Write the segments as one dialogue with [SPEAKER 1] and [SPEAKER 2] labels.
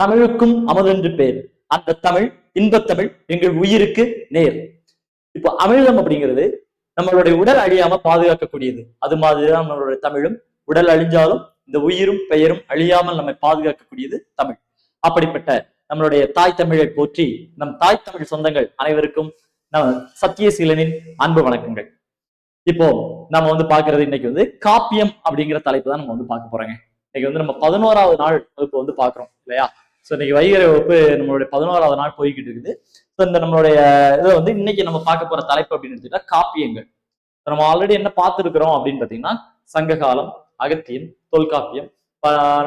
[SPEAKER 1] தமிழுக்கும் அமுதென்று பேர், அந்த தமிழ் இன்பத்தமிழ் எங்கள் உயிருக்கு நேர். இப்போ அமிழ்தம் அப்படிங்கிறது நம்மளுடைய உடல் அழியாம பாதுகாக்கக்கூடியது. அது மாதிரிதான் நம்மளுடைய தமிழும். உடல் அழிஞ்சாலும் இந்த உயிரும் பெயரும் அழியாமல் நம்மை பாதுகாக்கக்கூடியது தமிழ். அப்படிப்பட்ட நம்மளுடைய தாய் தமிழை போற்றி நம் தாய் தமிழ் சொந்தங்கள் அனைவருக்கும் சத்தியசீலனின் அன்பு வணக்கங்கள். இப்போ நம்ம பாக்குறது இன்னைக்கு காப்பியம் அப்படிங்கிற தலைப்பு தான் நம்ம பார்க்க போறோங்க. இன்னைக்கு நம்ம 11வது நாள் வகுப்பு பாக்குறோம் இல்லையா? ஸோ இன்னைக்கு வைகறை வகுப்பு நம்மளுடைய 11வது நாள் போய்கிட்டு இருக்குது. ஸோ இந்த நம்மளுடைய இதை இன்னைக்கு நம்ம பார்க்க போற தலைப்பு அப்படின்னு எடுத்துக்கிட்டா காப்பியங்கள். நம்ம ஆல்ரெடி என்ன பார்த்துருக்கிறோம் அப்படின்னு பார்த்தீங்கன்னா சங்ககாலம், அகத்தியன், தொல்காப்பியம்,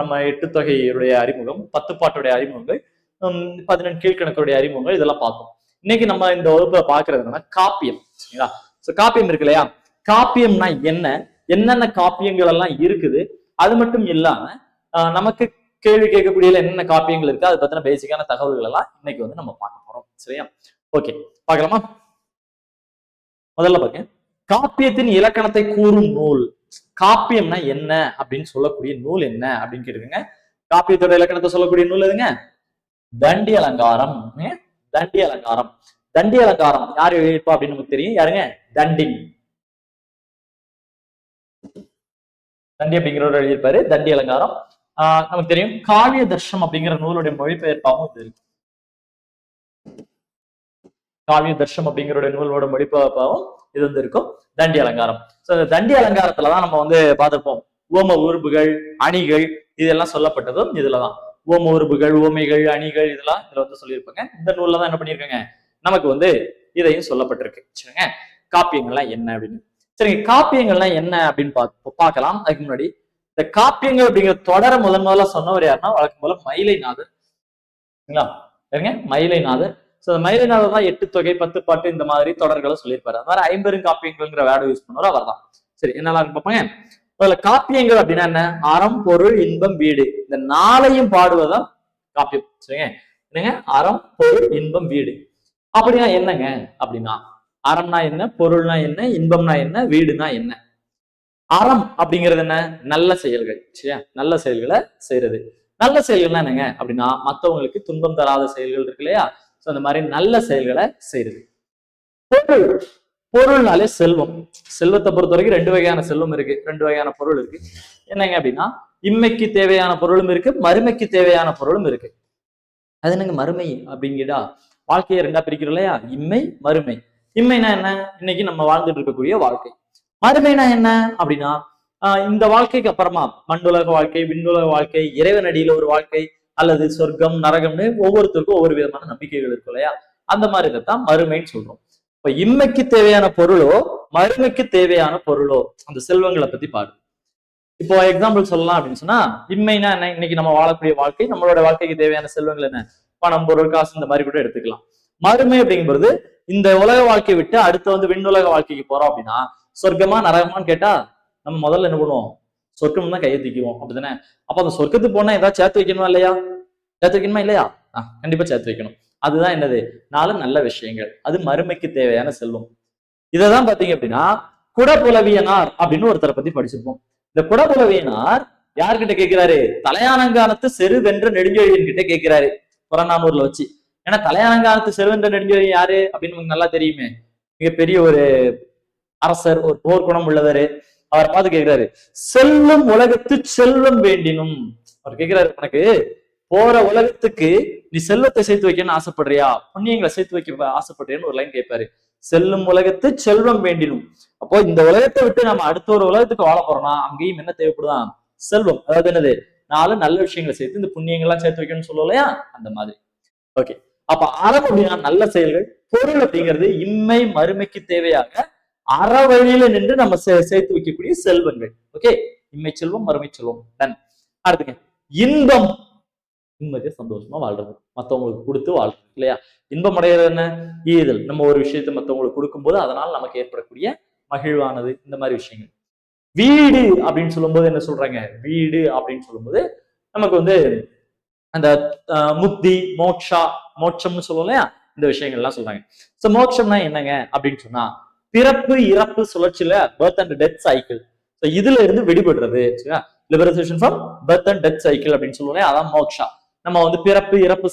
[SPEAKER 1] நம்ம 8 தொகையுடைய அறிமுகம், 10 பாட்டுடைய அறிமுகங்கள், 18 கீழ்கணக்குடைய அறிமுகங்கள், இதெல்லாம் பார்த்தோம். இன்னைக்கு நம்ம இந்த வகுப்புல பாக்குறது என்னன்னா காப்பியம். சரிங்களா? ஸோ காப்பியம் இருக்கு இல்லையா? காப்பியம்னா என்னென்ன காப்பியங்கள் எல்லாம் இருக்குது, அது மட்டும் இல்லாம நமக்கு கேள்வி கேட்கக்கூடிய என்னென்ன காப்பியங்கள் இருக்கு, அதை பத்தின பேசிக்கான தகவல்கள் எல்லாம் இன்னைக்கு நம்ம பார்க்க போறோம். சரியா? ஓகே, பார்க்கலாமா? முதல்ல பாருங்க, காப்பியத்தின் இலக்கணத்தை கூறும் நூல். காப்பியம்னா என்ன அப்படின்னு சொல்லக்கூடிய நூல் என்ன அப்படின்னு கேட்டுருங்க. காப்பியத்தோட இலக்கணத்தை சொல்லக்கூடிய நூல் எதுங்க? தண்டி அலங்காரம். தண்டி அலங்காரம். தண்டி அலங்காரம் யார் எழுதியிருப்பா அப்படின்னு நமக்கு தெரியும். யாருங்க? தண்டின். தண்டி அப்படிங்கிறவர் எழுதியிருப்பாரு தண்டி அலங்காரம். நமக்கு தெரியும் காவிய தர்ஷம் அப்படிங்கிற நூலுடைய மொழிபெயர்ப்பாகவும் இது இருக்கு. காவிய தர்ஷம் அப்படிங்கிற நூலோட மொழிபெயர்ப்பாகவும் இது இருக்கும். தண்டி அலங்காரம். ஸோ இந்த தண்டி அலங்காரத்துலதான் நம்ம பார்த்திருப்போம். ஓம உருபுகள், அணிகள், இதெல்லாம் சொல்லப்பட்டதும் இதுலதான். ஓம உருபுகள், ஓமைகள், அணிகள், இதெல்லாம் இதுல சொல்லியிருப்பாங்க. இந்த நூல்ல தான் என்ன பண்ணிருக்காங்க, நமக்கு இதையும் சொல்லப்பட்டிருக்கு. சரிங்க, காப்பியங்கள்லாம் என்ன அப்படின்னு. சரிங்க, காப்பியங்கள்லாம் என்ன அப்படின்னு பார்க்கலாம். அதுக்கு முன்னாடி இந்த காப்பியங்கள் அப்படிங்கிற தொடர முதல்ல சொன்னவர் யாருன்னா வழக்கம் போல மயிலைநாதர். சரிங்களா? மயிலைநாதர். ஸோ மயிலைநாதர் தான் 8 தொகை, 10 பாட்டு இந்த மாதிரி தொடர்களை சொல்லியிருப்பாரு. அது மாதிரி 50 காப்பியங்கள்ங்கிற வேர்டை யூஸ் பண்ணுவார், அவர் தான். சரி, என்னெல்லாம் பார்ப்பாங்க. அதுல காப்பியங்கள் அப்படின்னா என்ன? அறம், பொருள், இன்பம், வீடு, இந்த 4ஐயும் பாடுவதான் காப்பியம். சரிங்க, என்னங்க? அறம், பொருள், இன்பம், வீடு. அப்படின்னா என்னங்க அப்படின்னா, அறம்னா என்ன, பொருள்னா என்ன, இன்பம்னா என்ன, வீடுனா என்ன? அறம் அப்படிங்கிறது என்ன? நல்ல செயல்கள். சரியா? நல்ல செயல்களை செய்யறது. நல்ல செயல்கள்னா என்னங்க அப்படின்னா, மற்றவங்களுக்கு துன்பம் தராத செயல்கள் இருக்கு இல்லையா? ஸோ அந்த மாதிரி நல்ல செயல்களை செய்யறது. பொருள், பொருள்னாலே செல்வம். செல்வத்தை பொறுத்த வரைக்கும் 2 வகையான செல்வம் இருக்கு, 2 வகையான பொருள் இருக்கு. என்னங்க அப்படின்னா, இம்மைக்கு தேவையான பொருளும் இருக்கு, மறுமைக்கு தேவையான பொருளும் இருக்கு. அது என்னங்க மறுமை அப்படிங்கிட்டா, வாழ்க்கையை 2ஆ பிரிக்கிறோம் இல்லையா? இம்மை, மறுமை. இம்மைனா என்ன? இன்னைக்கு நம்ம வாழ்ந்துட்டு இருக்கக்கூடிய வாழ்க்கை. மறுமைனா என்ன அப்படின்னா, இந்த வாழ்க்கைக்கு அப்புறமா மண்ணுலக வாழ்க்கை, விண்ணுலக வாழ்க்கை, இறைவனடியில ஒரு வாழ்க்கை, அல்லது சொர்க்கம், நரகம்னு ஒவ்வொருத்தருக்கும் ஒவ்வொரு விதமான நம்பிக்கைகள் இருக்கும் இல்லையா? அந்த மாதிரி இதைத்தான் மறுமைன்னு சொல்றோம். இப்ப இம்மைக்கு தேவையான பொருளோ, மறுமைக்கு தேவையான பொருளோ, அந்த செல்வங்களை பத்தி பாடு. இப்போ எக்ஸாம்பிள் சொல்லலாம் அப்படின்னு சொன்னா, இம்மைனா என்ன? இன்னைக்கு நம்ம வாழக்கூடிய வாழ்க்கை, நம்மளோட வாழ்க்கைக்கு தேவையான செல்வங்கள் என்ன? பணம், பொருள், காசு, இந்த மாதிரி கூட எடுத்துக்கலாம். மறுமை அப்படிங்கும்போது இந்த உலக வாழ்க்கையை விட்டு அடுத்து விண்ணுலக வாழ்க்கைக்கு போறோம் அப்படின்னா, சொர்க்கமா நரகமான்னு கேட்டா நம்ம முதல்ல என்ன பண்ணுவோம்? சொர்க்கம் தான் கையை தூக்கிவோம், அப்படித்தானே? அப்ப அந்த சொர்க்கத்துக்கு போனா ஏதாவது சேர்த்து வைக்கணுமா இல்லையா? சேர்த்து வைக்கணுமா இல்லையா? கண்டிப்பா சேர்த்து வைக்கணும். அதுதான் என்னது? 4 நல்ல விஷயங்கள். அது மறுமைக்கு தேவையான செல்வம். இதைதான் பாத்தீங்க அப்படின்னா குடபுலவியனார் அப்படின்னு ஒருத்தரை பத்தி படிச்சிருப்போம். இந்த குடபுலவியனார் யார்கிட்ட கேட்கிறாரு? தலையானங்கானத்து செருவென்ற நெடுஞ்செழியன் கிட்ட கேட்கிறாரு, புறநானூர்ல வச்சு. ஏன்னா தலையானங்கானத்து செருவென்ற நெடுஞ்செழியன் யாரு அப்படின்னு நமக்கு நல்லா தெரியுமே. மிகப்பெரிய ஒரு அரசர், ஒரு போர்க்குணம் உள்ளவர். அவர் பார்த்து கேட்கிறாரு, செல்லும் உலகத்து செல்வம் வேண்டினும். அவர் கேட்கிறாரு, உனக்கு போற உலகத்துக்கு நீ செல்வத்தை சேர்த்து வைக்கணும்னு ஆசைப்படுறியா, புண்ணியங்களை சேர்த்து வைக்க ஆசைப்படுறியான்னு ஒரு லைன் கேட்பாரு. செல்லும் உலகத்து செல்வம் வேண்டினும். அப்போ இந்த உலகத்தை விட்டு நம்ம அடுத்த ஒரு உலகத்துக்கு வாழ போறோம்னா அங்கேயும் என்ன தேவைப்படுதான்? செல்வம். அதாவது என்னது? 4 நல்ல விஷயங்களை சேர்த்து இந்த புண்ணியங்கள்லாம் சேர்த்து வைக்கணும்னு சொல்லுவோம் இல்லையா? அந்த மாதிரி. ஓகே, அப்ப அறம் அப்படின்னா நல்ல செயல்கள். பொருள் அப்படிங்கிறது இம்மை மறுமைக்கு தேவையாக அற வழியில நின்று நம்ம சேர்த்து வைக்கக்கூடிய செல்வங்கள். ஓகே, இம்மை செல்வம், மறுமை செல்வம். டன். அடுத்துங்க, இன்பம். நிம்மதியா சந்தோஷமா வாழ்றது, மற்றவங்களுக்கு கொடுத்து வாழ்றது இல்லையா? இன்பம் அடைகிறது என்ன? ஈதல். நம்ம ஒரு விஷயத்தை மற்றவங்களுக்கு கொடுக்கும்போது அதனால நமக்கு ஏற்படக்கூடிய மகிழ்வானது, இந்த மாதிரி விஷயங்கள். வீடு அப்படின்னு சொல்லும்போது என்ன சொல்றாங்க? வீடு அப்படின்னு சொல்லும்போது நமக்கு அந்த முக்தி, மோட்சா, மோட்சம்னு சொல்லுவோம் இல்லையா? இந்த விஷயங்கள்லாம் சொல்றாங்க. சோ மோட்சம்னா என்னங்க அப்படின்னு சொன்னா, பிறப்பு இறப்பு சுழற்சியில பர்த் அண்ட் டெத் சைக்கிள், இதுல இருந்து விடுபடுறது. Liberation from birth and death cycle அப்படின்னு சொல்லுவோம், அதான் மோக்ஷா. நம்ம வந்து பிறப்பு இறப்பு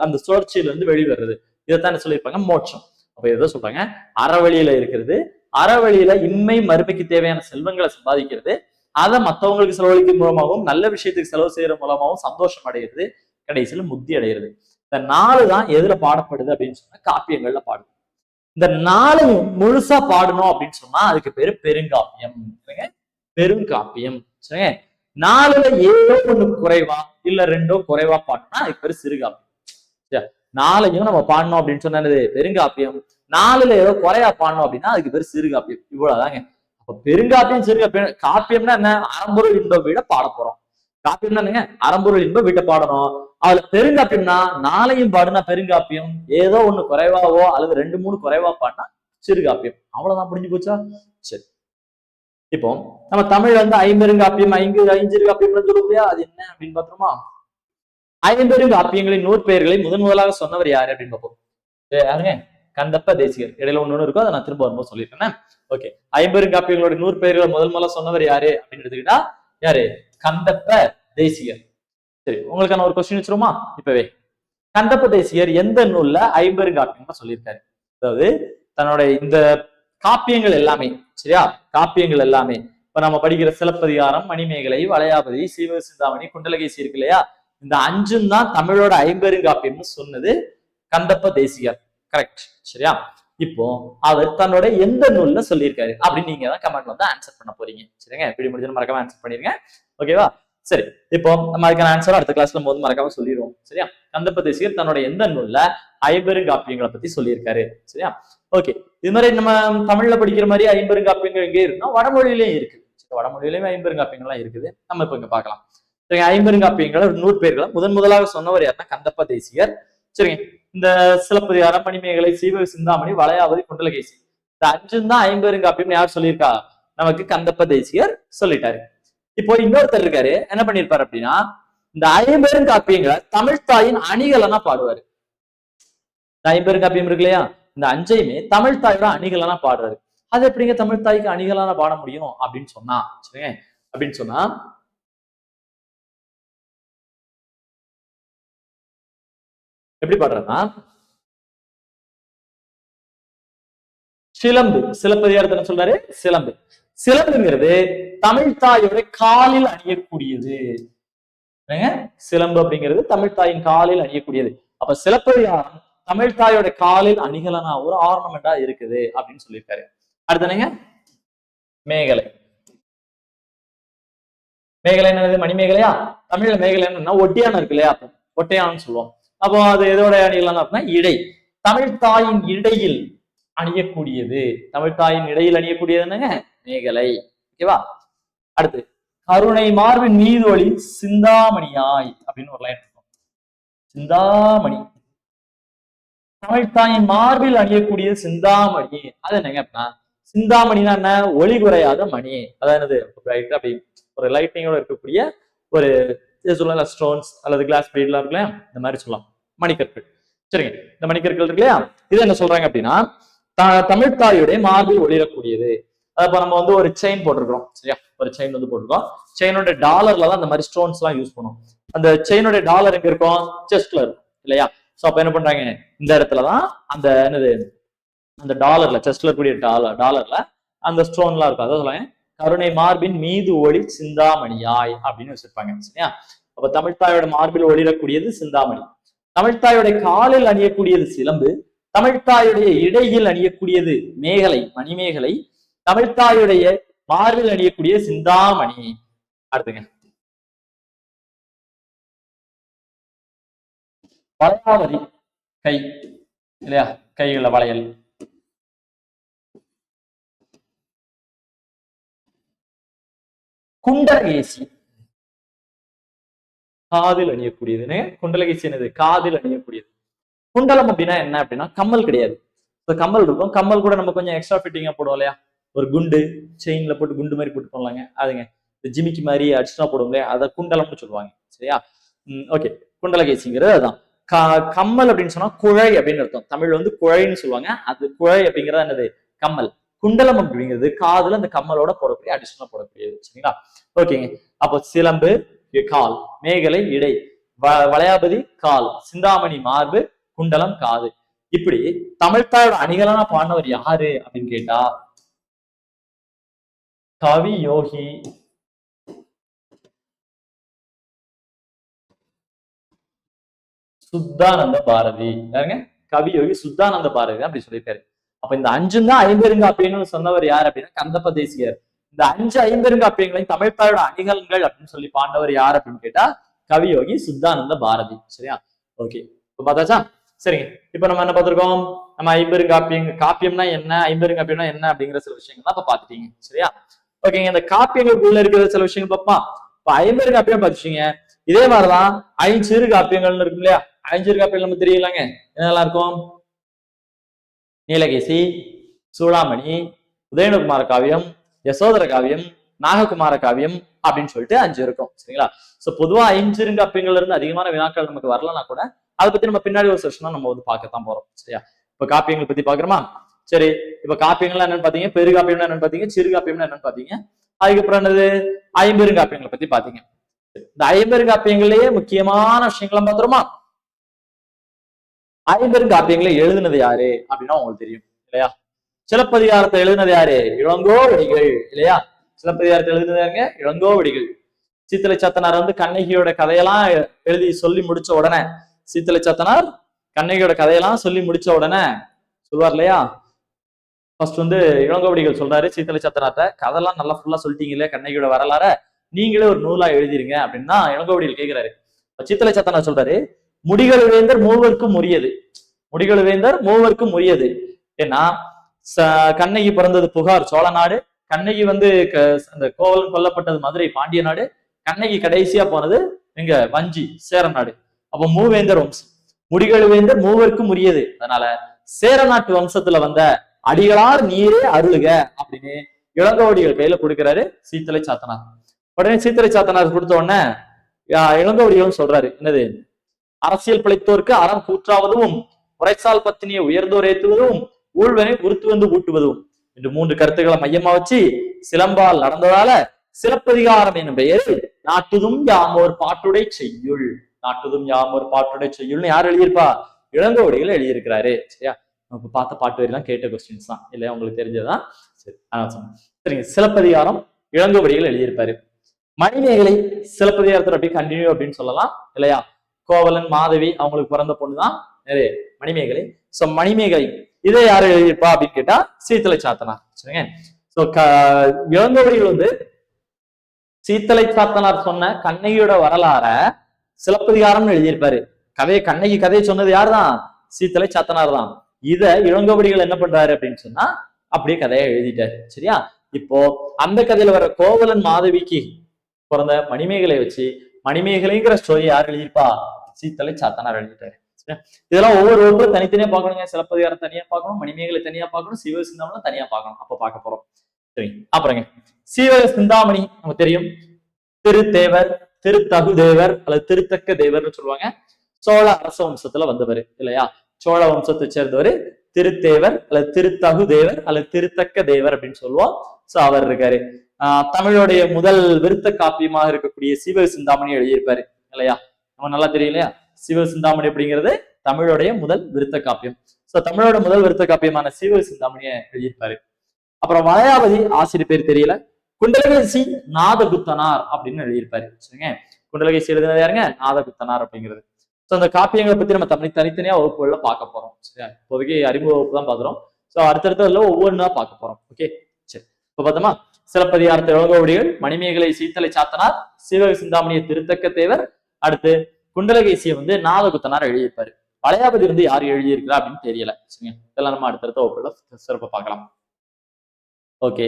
[SPEAKER 1] அந்த சுழற்சியில இருந்து வெளிவருது. இதைத்தான் சொல்லியிருப்பாங்க மோட்சம். அப்ப எதை சொல்றாங்க? அறவழியில இருக்கிறது, அறவழியில இன்மை மறுமைக்கு தேவையான செல்வங்களை சம்பாதிக்கிறது, அதை மற்றவங்களுக்கு செலவழிக்கும் மூலமாகவும் நல்ல விஷயத்துக்கு செலவு செய்யற மூலமாகவும் சந்தோஷம் அடைகிறது, கடைசியில முக்தி அடைகிறது. இந்த 4 தான் எதுல பாடப்படுது அப்படின்னு சொன்னா காப்பியங்கள்ல பாடுது. இந்த 4 முழுசா பாடணும் அப்படின்னு சொன்னா அதுக்கு பேரு பெருங்காப்பியம். பெருங்காப்பியம். சரிங்க. 4ல ஏதோ ஒண்ணு குறைவா இல்ல 2 குறைவா பாடணும்னா அதுக்கு பேரு சிறுகாப்பியம். 4ஐயும் நம்ம பாடணும் அப்படின்னு சொன்னது பெருங்காப்பியம். 4ல ஏதோ குறையா பாடணும் அப்படின்னா அதுக்கு பேரு சிறுகாப்பியம். இவ்வளவுதாங்க. அப்ப பெருங்காப்பியம் சிறுகாப்பியம். காப்பியம்னா என்ன? அறம்பொருள் இன்ப வீட பாட போறோம். காப்பியம்னா என்னங்க? அறம்பொருள் இன்ப வீட்டை பாடணும். அதுல பெருங்காப்பியம்னா 4ஐயும் பாடுனா பெருங்காப்பியம், ஏதோ ஒண்ணு குறைவாவோ அல்லது 2, 3 குறைவா பாடினா சிறுகாப்பியம். அவ்வளவுதான், முடிஞ்சு போச்சா? சரி. இப்போ நம்ம தமிழ்ல வந்து ஐம்பெருங்காப்பியம், ஐஞ்சிறுகாப்பியம் சொல்லுவோம் இல்லையா? அது என்ன அப்படின்னு பாத்தோமா? ஐம்பெருங்காப்பியங்களின் நூற்பெயர்களை முதலாக சொன்னவர் யாரு அப்படின்னு பார்ப்போம். யாருங்க? கந்தப்ப தேசிகர். இடையில ஒண்ணு இருக்கும், அதை நான் திரும்ப வரும்போது சொல்லியிருக்கேன். ஓகே, ஐம்பெருங்காப்பியங்களோட நூற்பெயர்களை முதல்ல சொன்னவர் யாரு அப்படின்னு எடுத்துக்கிட்டா யாரு? கந்தப்ப தேசிகர். சரி, உங்களுக்கான ஒரு கொஸ்டின் வச்சிருமா இப்பவே? கந்தப்ப தேசிகர் எந்த நூல்ல ஐம்பெருங்காப்பியம் சொல்லியிருக்காரு? அதாவது தன்னோட இந்த காப்பியங்கள் எல்லாமே, சரியா, காப்பியங்கள் எல்லாமே இப்ப நம்ம படிக்கிற சிலப்பதிகாரம், மணிமேகலை, வளையாபதி, சீவகசிந்தாமணி, குண்டலகேசி இருக்கு இல்லையா? இந்த 5 தான் தமிழோட ஐம்பெருங்காப்பியம்னு சொன்னது கந்தப்ப தேசிகர். கரெக்ட், சரியா? இப்போ அவர் தன்னோட எந்த நூல்ல சொல்லியிருக்காரு அப்படின்னு நீங்க தான் கமெண்ட் வந்து ஆன்சர் பண்ண போறீங்க. சரிங்க, இப்படி முடிஞ்சு மறக்காம ஆன்சர் பண்ணிருங்க. ஓகேவா? சரி, இப்போ நம்ம அதுக்கான ஆன்சர் அடுத்த கிளாஸ்ல போது மறக்காம சொல்லிடுவோம். சரியா? கந்தப்ப தேசிகர் தன்னோட எந்த நூல்ல ஐம்பெருங்காப்பியங்களை பத்தி சொல்லியிருக்காரு. சரியா? ஓகே, இது மாதிரி நம்ம தமிழ்ல படிக்கிற மாதிரி ஐம்பெருங்காப்பியங்கள் எங்கே இருக்குன்னா வடமொழியிலேயும் இருக்கு. வடமொழியிலேயும் ஐம்பெருங்காப்பியங்கள்லாம் இருக்குது. நம்ம இப்ப இங்க பார்க்கலாம். சரிங்க, ஐம்பெருங்காப்பியங்களை நூற்பெயர்களை முதலாக சொன்னவர் யாருன்னா கந்தப்ப தேசிகர். சரிங்க, இந்த சிலப்பதிகாரம், மணிமேகலை, சீவக சிந்தாமணி, வளையாபதி, குண்டலகேசி இந்த 5 தான் ஐம்பெருங்காப்பியம் யார் சொல்லியிருக்கா? நமக்கு கந்தப்ப தேசிகர் சொல்லிட்டாரு. இப்போ இன்னொருத்தர் இருக்காரு, என்ன பண்ணிருப்பாரு அப்படின்னா இந்த ஐம்பெருங்காப்பியங்களை தமிழ்த்தாயின் அணிகளனா பாடுவாரு. இந்த ஐம்பெருங்காப்பியம் இருக்கு இல்லையா? இந்த 5ஐயுமே தமிழ்த்தாயோட அணிகளனா பாடுறாரு. அது எப்படிங்க தமிழ்த்தாய்க்கு அணிகளான பாட முடியும் அப்படின்னு சொன்னா, சரிங்க, அப்படின்னு சொன்னா எப்படி பாடுறதுன்னா சிலம்பு, சிலப்பதிகாரத்தை சொல்றாரு சிலம்பு. சிலம்புங்கிறது தமிழ்த்தாயோட காலில் அணியக்கூடியது. சிலம்பு அப்படிங்கிறது தமிழ்த்தாயின் காலில் அணியக்கூடியது. அப்ப சிலப்பதிகாரம் தமிழ்த்தாயோட காலில் அணிகலனா ஒரு ஆர்னமெண்டா இருக்குது அப்படின்னு சொல்லியிருக்காரு. அடுத்தனங்க மேகலை. மேகலை என்னது? மணிமேகலையா? தமிழ்ல மேகலை என்னன்னா ஒட்டியானம் இருக்கு இல்லையா? ஒட்டையானு சொல்லுவோம். அப்போ அது எதோட அணிகலனா அப்படின்னா இடை. தமிழ்த்தாயின் இடையில் அணியக்கூடியது. தமிழ்த்தாயின் இடையில் அணியக்கூடியது என்னங்க? மேகலை. ஓகேவா? அடுத்து கருணை மார்பின் மீது ஒளி சிந்தாமணியாய் அப்படின்னு ஒரு லைன் இருக்கும். சிந்தாமணி, தமிழ்த்தாயின் மார்பில் அணியக்கூடிய சிந்தாமணி. அது என்னங்க அப்படின்னா சிந்தாமணினா என்ன? ஒளி குறையாத மணி. அதாவது அப்படி ஒரு லைட்டிங்கோட இருக்கக்கூடிய ஒரு சொல்லலாம் ஸ்டோன்ஸ் அல்லது கிளாஸ் பீட்லாம் இருக்குல்ல, இந்த மாதிரி சொல்லலாம் மணிக்கற்கள். சரிங்க, இந்த மணிக்கற்கள் இருக்கு இல்லையா? இது என்ன சொல்றாங்க அப்படின்னா தமிழ்த்தாயுடைய மார்பில் ஒளிரக்கூடியது. அப்ப நம்ம வந்து ஒரு செயின் போட்டிருக்கிறோம், சரியா? ஒரு செயின் வந்து போட்டிருக்கோம். செயினோட டாலர்ல தான் இந்த மாதிரி ஸ்டோன்ஸ் எல்லாம் யூஸ் பண்ணுவோம். அந்த செயினோட டாலர் எங்க இருக்கும்? செஸ்ட்ல இருக்கும் இல்லையா? சோ அப்ப என்ன பண்றாங்க, இந்த இடத்துலதான் அந்த என்னது அந்த டாலர்ல, செஸ்ட்ல இருக்கக்கூடிய டாலர்ல அந்த ஸ்டோன் எல்லாம் இருக்கும். அதான் சொல்லுவாங்க கருணை மார்பின் மீது ஒளி சிந்தாமணியாய் அப்படின்னு வச்சிருப்பாங்க. சரியா? அப்ப தமிழ்த்தாயோட மார்பில் ஒளிரக்கூடியது சிந்தாமணி. தமிழ்த்தாயோட காலில் அணியக்கூடியது சிலம்பு. தமிழ்த்தாயுடைய இடையில் அணியக்கூடியது மேகலை, மணிமேகலை. தமிழ்த்தாயுடைய மார்பில் அணியக்கூடிய சிந்தாமணி. அடுத்துங்க வளையாபதி. கை இல்லையா? கைகள வளையல். குண்டலகேசி காதில் அணியக்கூடியது. குண்டலகேசி என்னது? காதில் அணியக்கூடியது. குண்டலம் அப்படின்னா என்ன அப்படின்னா கம்மல் கிடையாது. கம்மல் இருக்கும், கம்மல் கூட நம்ம கொஞ்சம் எக்ஸ்ட்ரா ஃபிட்டிங்கா போடுவோம் இல்லையா? ஒரு குண்டு செயின்ல போட்டு குண்டு மாதிரி போட்டு போடலாங்க. அதுங்க இந்த ஜிமிக்கி மாதிரி அடிச்சுனா போடுவோம் இல்லையா? அதை குண்டலம்னு சொல்லுவாங்க. சரியா? ஓகே, குண்டலகேசிங்கிறது அதுதான். கம்மல் அப்படின்னு சொன்னா குழை அப்படின்னு அர்த்தம். தமிழ் வந்து குழைன்னு சொல்லுவாங்க. அது குழை அப்படிங்கிறது என்னது? கம்மல். குண்டலம் அப்படிங்கிறது காதுல அந்த கம்மலோட போடக்கூடிய அடிஷனலா போடக்கூடியது. சரிங்களா? ஓகேங்க. அப்போ சிலம்பு கால், மேகலை இடை, வளையாபதி கால், சிந்தாமணி மார்பு, குண்டலம் காது. இப்படி தமிழ்த்தாயோட அணிகளான பாடினவர் யாரு அப்படின்னு கேட்டா கவி யோகி சுத்தானந்த பாரதி. யாருங்க? கவி யோகி சுத்தானந்த பாரதி அப்படி சொல்லியிருக்காரு. அப்ப இந்த 5 தான் ஐம்பெருங்காப்பியங்கள்னு சொன்னவர் யார் அப்படின்னா கந்தப்ப தேசிகர். இந்த 5 ஐம்பெருங்காப்பியங்களையும் தமிழ்த்தாயோட அணிகலன்கள் அப்படின்னு சொல்லி பாண்டவர் யார் அப்படின்னு கேட்டா கவியோகி சுத்தானந்த பாரதி. சரியா? ஓகே, இப்ப பார்த்தாச்சா? சரிங்க, இப்ப நம்ம என்ன பார்த்திருக்கோம்? நம்ம காப்பியம்னா என்ன, ஐம்பெருங்காப்பியம்னா என்ன அப்படிங்கிற சில விஷயங்கள் இப்ப பாத்துட்டீங்க. சரியா? ஓகேங்க, இந்த காப்பியங்களுக்குள்ள இருக்கிற சில விஷயங்கள் பார்ப்போம். இப்ப ஐம்பெருங்காப்பியம் பார்த்துட்டீங்க. இதே மாதிரிதான் ஐஞ்சிறு காப்பியங்கள்னு இருக்கும் இல்லையா? ஐஞ்சிறு காப்பியம் நம்ம தெரியலாங்க, என்னெல்லாம் இருக்கும்? நீலகேசி, சூளாமணி, உதயனகுமார காவியம், யசோதர காவியம், நாககுமார காவியம் அப்படின்னு சொல்லிட்டு 5 இருக்கும். சரிங்களா? சோ பொதுவா ஐஞ்சிறுங்காப்பியங்கள்ல இருந்து அதிகமான வினாக்கள் நமக்கு வரலன்னா கூட அதை பத்தி நம்ம பின்னாடி ஒரு செஷனா நம்ம வந்து பார்க்கத்தான் போறோம். சரியா? இப்ப காப்பியங்கள் பத்தி பாக்குறோமா? சரி, இப்ப காப்பியங்கள்லாம் என்னன்னு பாத்தீங்க, பெருகாப்பியம்னா என்னன்னு பாத்தீங்க, சிறுகாப்பியம்னா என்னன்னு பாத்தீங்க, அதுக்கப்புறம் என்னது ஐம்பெருங்காப்பியங்களை பத்தி பாத்தீங்க. இந்த ஐம்பெருங்காப்பியங்களையே முக்கியமான விஷயங்கள்லாம் பாத்துருமா? ஐம்பெருங்காப்பியங்களை எழுதுனது யாரு அப்படின்னா உங்களுக்கு தெரியும் இல்லையா? சிலப்பதிகாரத்தை எழுதுனது யாரு? இளங்கோவடிகள் இல்லையா? சிலப்பதிகாரத்தை எழுதுனது யாருங்க? இளங்கோவடிகள். சீத்தலை சாத்தனார் வந்து கண்ணகியோட கதையெல்லாம் எழுதி சொல்லி முடிச்ச உடனே, சீத்தலை சாத்தனார் கண்ணகியோட கதையெல்லாம் சொல்லி முடிச்ச உடனே சொல்லுவார் இல்லையா? ஃபர்ஸ்ட் வந்து இளங்கோவடிகள் சொல்றாரு சீத்தலை சாத்தனார்ட்ட, கதையெல்லாம் நல்லா ஃபுல்லா சொல்லிட்டீங்களே கண்ணகியோட வரலாற, நீங்களே ஒரு நூலா எழுதிருங்க அப்படின்னா இளங்கோவடிகள் கேட்கிறாரு. சீத்தலை சாத்தனார் சொல்றாரு, முடிகள் வேந்தர் மூவருக்கும் உரியது. முடிகள் வேந்தர் மூவருக்கும் உரியது. ஏன்னா கண்ணகி பிறந்தது புகார் சோழ நாடு, கண்ணகி வந்து அந்த கோவலன் கொல்லப்பட்டது மதுரை பாண்டிய நாடு, கண்ணகி கடைசியா போனது எங்க வஞ்சி சேர நாடு. அப்ப மூவேந்தர் வம்சம், முடிகள் வேந்தர் மூவருக்கும் உரியது. அதனால சேர நாட்டு வம்சத்துல வந்த அடிகளார் நீரே அருளுக அப்படின்னு இளங்கோவடிகள் கையில கொடுக்கிறாரு சீத்தலை சாத்தனார். உடனே சீத்தலை சாத்தனார் கொடுத்த உடனே இளங்கோவடிகளும் சொல்றாரு, என்னது, அரசியல் பிழைத்தோருக்கு அறம் கூற்றாவதும், உரைசால் பத்தினியை உயர்ந்தோர் ஏற்றுவதும், ஊழ்வனை உறுத்து வந்து ஊட்டுவதும் என்று 3 கருத்துக்களை மையமா வச்சு சிலம்பால் நடந்ததால சிலப்பதிகாரம் என்னும் பெயரில் நாட்டுதும் யாமோர் பாட்டுடை செய்யுள், நாட்டுதும் யாமோர் பாட்டுடை செய்யுள்னு யார் எழுதியிருப்பா? இளங்கோவடிகள் எழுதியிருக்கிறாரு. சரியா? நம்ம பார்த்த பாட்டு வரையெல்லாம் கேட்ட கொஸ்டின்ஸ் தான் இல்லையா? உங்களுக்கு தெரிஞ்சதுதான். சரி, சரிங்க, சிலப்பதிகாரம் இளங்கோவடிகள் எழுதியிருப்பாரு. மணிமேகலை சிலப்பதிகாரத்தில் அப்படி கண்டினியூ அப்படின்னு சொல்லலாம் இல்லையா? கோவலன் மாதவி அவங்களுக்கு பிறந்த பொண்ணுதான் மணிமேகலை. சோ மணிமேகலை இதை யாரு எழுதியிருப்பா அப்படின்னு கேட்டா சீத்தலை சாத்தனார். சரிங்க. சோ இளங்கோவடிகள் வந்து சீத்தலை சாத்தனார் சொன்ன கண்ணகியோட வரலாற சிலப்பதிகாரம்னு எழுதியிருப்பாரு. கண்ணகி கதையை சொன்னது யாருதான்? சீத்தலை சாத்தனார் தான். இத இளங்கோவடிகள் என்ன பண்றாரு அப்படின்னு சொன்னா அப்படியே கதையை எழுதிட்டாரு. சரியா? இப்போ அந்த கதையில வர கோவலன் மாதவிக்கு பிறந்த மணிமேகலை வச்சு மணிமேகலைங்கிற ஸ்டோரி யார் எழுதியிருப்பா? சீத்தலை சாத்தனார் எழுதிட்டாரு. இதெல்லாம் ஒவ்வொருவருக்கும் தனித்தனியா பார்க்கணுங்க. சிலப்பதிகாரம் தனியா பார்க்கணும், மணிமேகலை தனியா பார்க்கணும், சீவக சிந்தாமணி தனியா பார்க்கணும். அப்ப பார்க்க போறோம். சரி, அப்புறங்க சீவக சிந்தாமணி நமக்கு தெரியும். திருத்தேவர், திருத்தகு தேவர் அல்லது திருத்தக்க தேவர்னு சொல்லுவாங்க. சோழ அரச வம்சத்துல வந்தவர் இல்லையா? சோழ வம்சத்தை சேர்ந்தவர் திருத்தேவர் அல்லது திருத்தகு தேவர் அல்லது திருத்தக்க தேவர் அப்படின்னு சொல்லுவோம். சோ அவர் இருக்காரு. தமிழுடைய முதல் விருத்த காப்பியமாக இருக்கக்கூடிய சீவக சிந்தாமணி எழுதியிருப்பாரு இல்லையா? நம்ம நல்லா தெரியும் இல்லையா? சீவக சிந்தாமணி அப்படிங்கிறது தமிழுடைய முதல் விருத்த காப்பியம். சோ தமிழோட முதல் விருத்த காப்பியமான சீவக சிந்தாமணியை எழுதியிருப்பாரு. அப்புறம் வளையாபதி ஆசிரியர் பேர் தெரியல, குண்டலகேசி நாதகுத்தனார் அப்படின்னு எழுதியிருப்பாரு. சரிங்க, குண்டலகேசி எழுதினது யாருங்க? நாதகுத்தனார் அப்படிங்கிறது. சோ அந்த காப்பியங்களை பத்தி நம்ம தனித்தனியா வகுப்புகள்ல பார்க்க போறோம். சரியா? இப்போதைக்கு அறிமுக வகுப்பு தான் பாக்குறோம். சோ அடுத்தடுத்த ஒவ்வொன்றா பார்க்க போறோம். ஓகே, சரி. இப்ப பார்த்தோமா, சிலப்பதிகாரத்தை இளங்கோவடிகள், மணிமேகலை சீத்தலை சாத்தனார், சீவக சிந்தாமணியை திருத்தக்க தேவர், அடுத்து குண்டலகேசியை வந்து நாதகுத்தனார் எழுதியிருப்பாரு. வளையாபதி வந்து யாரு எழுதியிருக்கிறா அப்படின்னு தெரியல. சரிங்க, இதெல்லாம் நம்ம அடுத்தடுத்த வகுப்புல சிறப்பா பார்க்கலாம். ஓகே,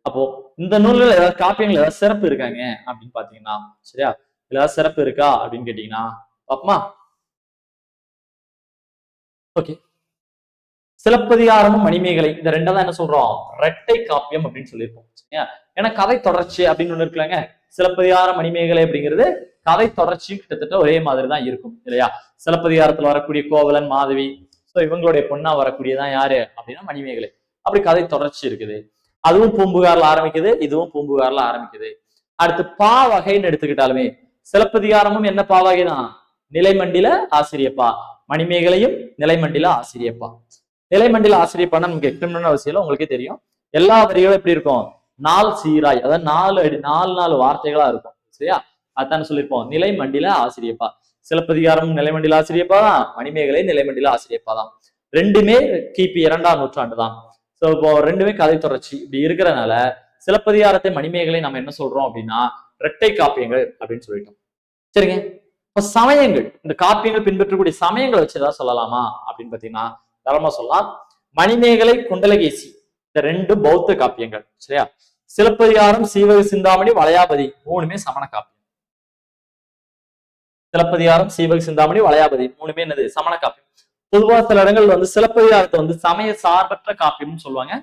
[SPEAKER 1] அப்போ இந்த நூல்கள் ஏதாவது காப்பியங்கள் ஏதாவது சிறப்பு இருக்காங்க அப்படின்னு பாத்தீங்கன்னா, சரியா, ஏதாவது சிறப்பு இருக்கா அப்படின்னு கேட்டீங்கன்னா பாப்போமா? ஓகே, சிலப்பதிகாரமும் மணிமேகலை இந்த ரெண்டா தான் என்ன சொல்றோம்? இரட்டை காப்பியம் அப்படின்னு சொல்லியிருப்போம். சரியா? ஏன்னா கதை தொடர்ச்சி அப்படின்னு ஒண்ணு இருக்குல்லங்க. சிலப்பதிகாரம் மணிமேகலை அப்படிங்கிறது கதை தொடர்ச்சியும் கிட்டத்தட்ட ஒரே மாதிரி தான் இருக்கும் இல்லையா? சிலப்பதிகாரத்துல வரக்கூடிய கோவலன் மாதவி, சோ இவங்களுடைய பொண்ணா வரக்கூடியதான் யாரு அப்படின்னா மணிமேகலை. அப்படி கதை தொடர்ச்சி இருக்குது. அதுவும் பூம்புகார்ல ஆரம்பிக்குது, இதுவும் பூம்புகார்ல ஆரம்பிக்குது. அடுத்து பா வகைன்னு எடுத்துக்கிட்டாலுமே சிலப்பதிகாரமும் என்ன பாவகை தான்? நிலைமண்டில ஆசிரியப்பா, மணிமேகலையும் நிலைமண்டில ஆசிரியப்பா. நிலைமண்டில ஆசிரியப்பான்னா நமக்கு எக்ஸ்பிளைன் அவசியம் உங்களுக்கே தெரியும். எல்லா வரிகளும் எப்படி இருக்கும், நாலு சீராய், அதாவது நாலு வார்த்தைகளா இருக்கும். சரியா, அதான் சொல்லியிருப்போம் நிலைமண்டில ஆசிரியப்பா. சிலப்பதிகாரம் நிலைமண்டில ஆசிரியப்பா தான், மணிமேகலை நிலைமண்டில ஆசிரியப்பா தான். ரெண்டுமே கிபி 2ஆம் நூற்றாண்டு தான். சோ இப்போ ரெண்டுமே கதை தொடர்ச்சி இப்படி இருக்கிறதுனால சிலப்பதிகாரத்தை மணிமேகலை நம்ம என்ன சொல்றோம் அப்படின்னா இரட்டை காப்பியங்கள் அப்படின்னு சொல்லிட்டோம். சரிங்க, இப்ப சமயங்கள், இந்த காப்பியங்கள் பின்பற்றக்கூடிய சமயங்களை வச்சு ஏதாவது சொல்லலாமா அப்படின்னு பாத்தீங்கன்னா தரமா சொல்லலாம். மணிமேகலை குண்டலகேசி இந்த ரெண்டு பௌத்த காப்பியங்கள். சரியா, சிலப்பதிகாரம் சீவக சிந்தாமணி வளையாபதி மூணுமே சமண காப்பியம். சிலப்பதிகாரம் சீவக சிந்தாமணி வளையாபதி மூணுமே என்னது, சமண காப்பியம். பொதுவா சில இடங்கள் வந்து சிலப்பதிகாரத்தை வந்து சமய சார்பற்ற காப்பியம்னு சொல்லுவாங்க.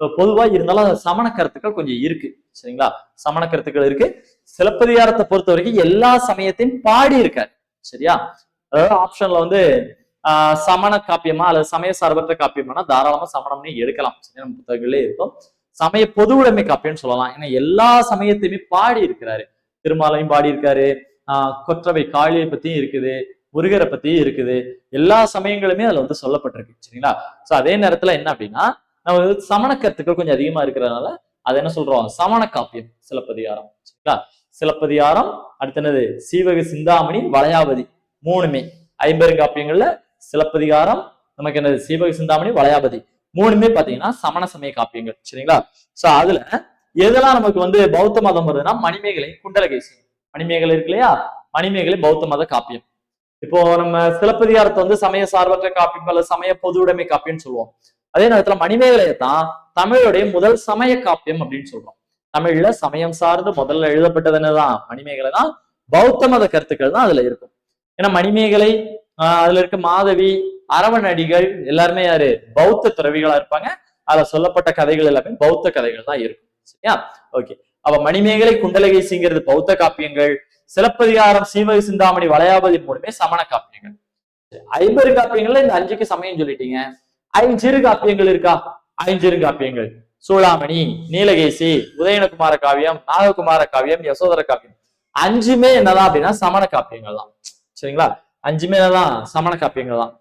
[SPEAKER 1] பொதுவா இருந்தாலும் சமண கருத்துக்கள் கொஞ்சம் இருக்கு. சரிங்களா, சமண கருத்துக்கள் இருக்கு. சிலப்பதிகாரத்தை பொறுத்த வரைக்கும் எல்லா சமயத்தையும் பாடி இருக்காரு. சரியா, அதாவது ஆப்ஷன்ல வந்து சமண காப்பியமா அல்லது சமய சார்பற்ற காப்பியமானா தாராளமா சமணம்னே எடுக்கலாம். சரியா, நம்ம புத்தகங்களே இருக்கும். சமய பொது உடைமை காப்பியம்னு சொல்லலாம். ஏன்னா எல்லா சமயத்தையுமே பாடி இருக்கிறாரு. திருமாலையும் பாடி இருக்காரு, கொற்றவை காளியை பத்தியும் இருக்குது, முருகரை பத்தியும் இருக்குது. எல்லா சமயங்களுமே அதுல வந்து சொல்லப்பட்டிருக்கு. சரிங்களா, சோ அதே நேரத்துல என்ன அப்படின்னா நம்ம சமண கருத்துக்கள் கொஞ்சம் அதிகமா இருக்கிறதுனால அது என்ன சொல்றோம், சமண காப்பியம் சிலப்பதிகாரம். சரிங்களா, சிலப்பதிகாரம் அடுத்து என்னது, சீவக சிந்தாமணி வளையாபதி மூணுமே ஐம்பெருங்காப்பியங்கள்ல சிலப்பதிகாரம் நமக்கு என்னது, சீவக சிந்தாமணி வளையாபதி மூணுமே பாத்தீங்கன்னா சமண சமய காப்பியங்கள். சரிங்களா, சோ அதுல எதெல்லாம் நமக்கு வந்து பௌத்த மதம் வருதுன்னா மணிமேகலை குண்டலகேசி. மணிமேகலை இருக்கு இல்லையா, மணிமேகலை பௌத்த மத காப்பியம். இப்போ நம்ம சிலப்பதிகாரத்தை வந்து சமய சார்பற்ற காப்பியம் அல்லது சமய பொது உடைமை காப்பியம்னு சொல்லுவோம். அதே நேரத்துல மணிமேகலையை தான் தமிழுடைய முதல் சமய காப்பியம் அப்படின்னு சொல்றோம். தமிழ்ல சமயம் சார்ந்து முதல்ல எழுதப்பட்டது என்னதான், மணிமேகலை தான். பௌத்த மத கருத்துக்கள் தான் அதுல இருக்கும். ஏன்னா மணிமேகலை அதுல இருக்க மாதவி அரவணடிகள் எல்லாருமே யாரு, பௌத்த துறவிகளா இருப்பாங்க. அதுல சொல்லப்பட்ட கதைகள் எல்லாமே பௌத்த கதைகள் தான் இருக்கும். சரியா, ஓகே. அப்ப மணிமேகலை குண்டலகேசிங்கிறது பௌத்த காப்பியங்கள், சிலப்பதிகாரம் சீவக சிந்தாமணி வளையாபதி மூணுமே சமண காப்பியங்கள். ஐம்பெரு காப்பியங்கள்ல இந்த 5க்கு சமயம் சொல்லிட்டீங்க. ஐஞ்சிறு காப்பியங்கள் இருக்கா, ஐஞ்சிறு காப்பியங்கள் சூளாமணி, நீலகேசி, உதயனகுமார காவியம், நாககுமார காவியம், யசோதர காவியம் 5மே என்னதான் அப்படின்னா சமண காப்பியங்கள் தான். சரிங்களா, 5மே என்னதான் சமண காப்பியங்கள் தான்.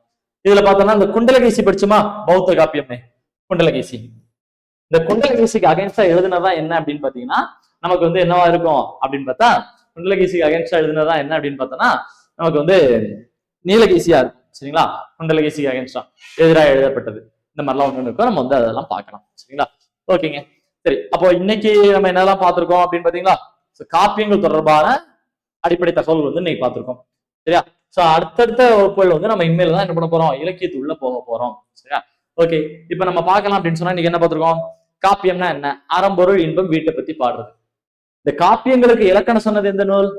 [SPEAKER 1] இதுல பார்த்தோம்னா இந்த குண்டலகேசி படிச்சுமா, பௌத்த காப்பியம்னே குண்டலகேசி. இந்த குண்டலகேசிக்கு அகைன்ஸ்டா எழுதுனதான் என்ன அப்படின்னு பாத்தீங்கன்னா நமக்கு வந்து என்னவா இருக்கும் அப்படின்னு பார்த்தா, குண்டலகேசிக்கு அகைன்ஸ்டா எழுதுனதான் என்ன அப்படின்னு பார்த்தோம்னா நமக்கு வந்து நீலகேசியா இருக்கும். சரிங்களா, குண்டலகேசிக்கு அகைன்ஸ்டா எதிராக எழுதப்பட்டது இந்த மாதிரிலாம் ஒண்ணு இருக்கும். நம்ம வந்து அதெல்லாம் பார்க்கலாம். சரிங்களா, ஓகேங்க. சரி, அப்போ இன்னைக்கு நம்ம என்னெல்லாம் பார்த்திருக்கோம் அப்படின்னு பாத்தீங்களா, காப்பியங்கள் தொடர்பான அடிப்படை தகவல் வந்து இன்னைக்கு பார்த்திருக்கோம். சரியா, சோ அடுத்தடுத்த வகுப்புகள் வந்து நம்ம இனிமேல் தான் என்ன பண்ண போறோம், இலக்கியத்துள்ள போக போறோம். சரியா, ஓகே. இப்ப நம்ம பார்க்கலாம் அப்படின்னு சொன்னா இன்னைக்கு என்ன பார்த்திருக்கோம், காப்பியம்னா என்ன, அறம்பொருள் இன்பம் வீட்டை பத்தி பாடுறது. இந்த காப்பியங்களுக்கு இலக்கணம் சொன்னது எந்த நூல்,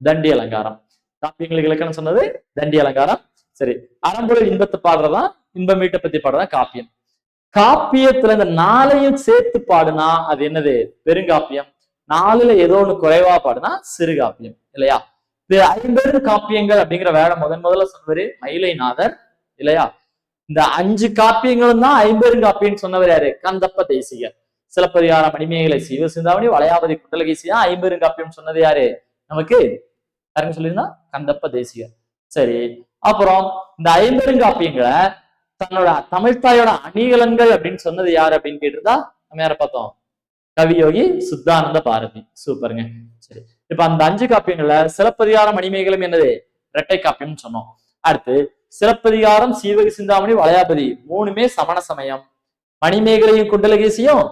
[SPEAKER 1] தண்டி அலங்காரம். காப்பியங்களுக்கு இலக்கணம் சொன்னது தண்டி அலங்காரம். சரி, அறம்பொருள் இன்பத்தை பாடுறதா, இன்பம் வீட்டை பத்தி பாடுறதா காப்பியம். காப்பியத்துல இந்த 4ஐயும் சேர்த்து பாடுனா அது என்னது, பெருங்காப்பியம். 4ல ஏதோ ஒண்ணு குறைவா பாடுனா சிறு காப்பியம். இல்லையா, இது 50 காப்பியங்கள் அப்படிங்கிற வேலை முதல்ல சொன்னவரு மயிலைநாதர். இல்லையா, இந்த 5 காப்பியங்களும் தான் 50 காப்பியம் சொன்னவர் யாரு, கந்தப்ப தேசிகர். சிலப்பதிகாரம் மணிமேகலை சீவக சிந்தாமணி வளையாபதி குண்டலகேசி தான் 50 காப்பியம் சொன்னது யாரு நமக்கு, யாருன்னு சொல்லியிருந்தா கந்தப்ப தேசிகர். சரி, அப்புறம் இந்த 50 காப்பியங்களை தன்னோட தமிழ்த்தாயோட அணிகலன்கள் அப்படின்னு சொன்னது யாரு அப்படின்னு கேட்டிருந்தா நம்ம யார பார்த்தோம், கவியோகி சுத்தானந்த பாரதி. சூப்பருங்க. சரி, இப்ப அந்த 5 காப்பியங்கள்ல சிலப்பதிகாரம் மணிமேகலம் என்னது, இரட்டை காப்பியம்னு சொன்னோம். அடுத்து சிலப்பதிகாரம் சீவக சிந்தாமணி வளையாபதி மூணுமே சமண சமயம், மணிமேகலையும் குண்டலகேசியும்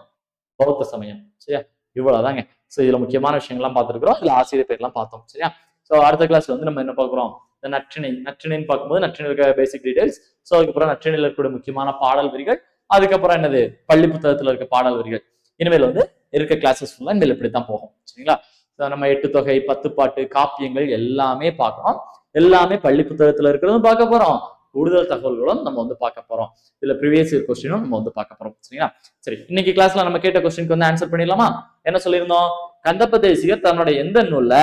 [SPEAKER 1] பௌத்த சமயம். சரியா, இவ்வளவுதாங்க. சோ இதுல முக்கியமான விஷயங்கள்லாம் பார்த்திருக்கிறோம். இதுல ஆசிரியர் பேர்லாம் பார்த்தோம். சரியா, சோ அடுத்த கிளாஸ்ல வந்து நம்ம என்ன பார்க்கிறோம், இந்த நற்றிணைன்னு பார்க்கும்போது நற்றிணையில் இருக்க பேசிக் டீடைல்ஸ். சோ அதுக்கப்புறம் நற்றிணையில் இருக்கக்கூடிய முக்கியமான பாடல் வரிகள், அதுக்கப்புறம் என்னது பள்ளி புத்தகத்துல இருக்க பாடல் வரிகள். இனிமேல் வந்து இருக்க கிளாஸஸ் ஃபுல்லா இனிமேல் இப்படித்தான் போகும். சரிங்களா, நம்ம 8 தொகை 10 பாட்டு காப்பியங்கள் எல்லாமே பார்க்கணும். எல்லாமே பள்ளி புத்தகத்துல இருக்கிறதும் பார்க்க போறோம், கூடுதல் தகவல்களும் நம்ம வந்து பார்க்க போறோம். இதுல ப்ரீவியஸ் இயர் கொஸ்டினும் நம்ம வந்து பார்க்க போறோம். சரிங்களா, சரி, இன்னைக்கு கிளாஸ்ல நம்ம கேட்ட கொஸ்டினுக்கு வந்து ஆன்சர் பண்ணிடலாமா. என்ன சொல்லியிருந்தோம், கந்தப்ப தேசிகர் தன்னோட எந்த நூல்ல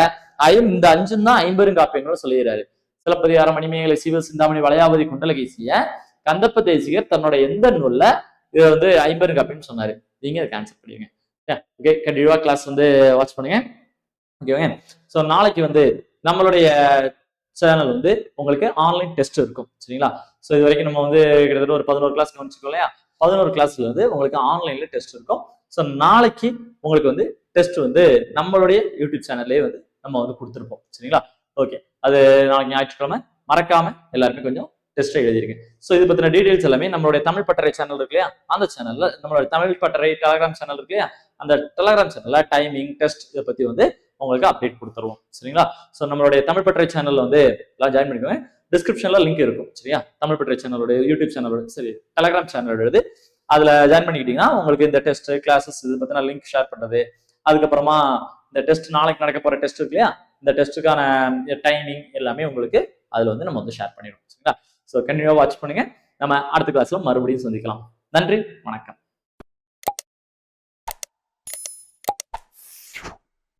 [SPEAKER 1] இந்த 5 தான் 50 காப்பியங்களும் சொல்லிடுறாரு. சிலப்பதிகாரம் மணிமேகலை சீவக சிந்தாமணி வளையாபதி குண்டலகேசிய கந்தப்ப தேசிகர் தன்னோட எந்த நூல்ல இதை வந்து 50 காப்பியம்னு சொன்னாரு. நீங்க அதுக்கு ஆன்சர் பண்ணுவீங்க. ஓகே, கண்டிப்பா கிளாஸ் வந்து வாட்ச் பண்ணுங்க. ஓகேங்க. சோ நாளைக்கு வந்து நம்மளுடைய சேனல் வந்து உங்களுக்கு ஆன்லைன் டெஸ்ட் இருக்கும் சரிங்களா. ஸோ இது வரைக்கும் நம்ம வந்து கிட்டத்தட்ட ஒரு 11 கிளாஸ் கவனிச்சுக்கோ இல்லையா. 11 கிளாஸ்ல வந்து உங்களுக்கு ஆன்லைன்ல டெஸ்ட் இருக்கும். ஸோ நாளைக்கு உங்களுக்கு வந்து டெஸ்ட் வந்து நம்மளுடைய யூடியூப் சேனல்லே வந்து நம்ம வந்து கொடுத்துருப்போம் சரிங்களா. ஓகே, அது நாளைக்கு ஞாயிற்றுக்கிழமை மறக்காம எல்லாருமே கொஞ்சம் டெஸ்ட் எழுதிருங்க. ஸோ இது பத்தின டீடைல்ஸ் எல்லாமே நம்மளுடைய தமிழ் பட்டறை சேனல் இருக்கு இல்லையா, அந்த சேனல்ல நம்மளுடைய தமிழ் பட்டறை டெலகிராம் சேனல் இருக்கு இல்லையா, அந்த டெலகிராம் சேனல்ல டைமிங் டெஸ்ட் இதை பத்தி வந்து உங்களுக்கு அப்டேட் கொடுத்துருவோம் சரிங்களா. ஸோ நம்மளுடைய தமிழ் பட்டறை சேனல்ல வந்து எல்லாம் ஜாயின் பண்ணிக்கோங்க. டிஸ்கிரிப்ஷன்ல லிங்க் இருக்கும் சரியா. தமிழ் பட்டறை சேனலோட யூடியூப் சேனலோட சரி டெலகிராம் சேனலோட அதுல ஜாயின் பண்ணிக்கிட்டீங்கன்னா உங்களுக்கு இந்த டெஸ்ட் கிளாஸஸ் இது பத்தின லிங்க் ஷேர் பண்றது, அதுக்கப்புறமா இந்த டெஸ்ட் நாளைக்கு நடக்க போற டெஸ்ட் இருக்கு இல்லையா, இந்த டெஸ்ட்டுக்கான டைமிங் எல்லாமே உங்களுக்கு அதுல வந்து நம்ம வந்து ஷேர் பண்ணிடுவோம் சரிங்களா. ஸோ கண்டினியூவா வாட்ச் பண்ணுங்க. நம்ம அடுத்த கிளாஸ்ல மறுபடியும் சந்திக்கலாம். நன்றி, வணக்கம்.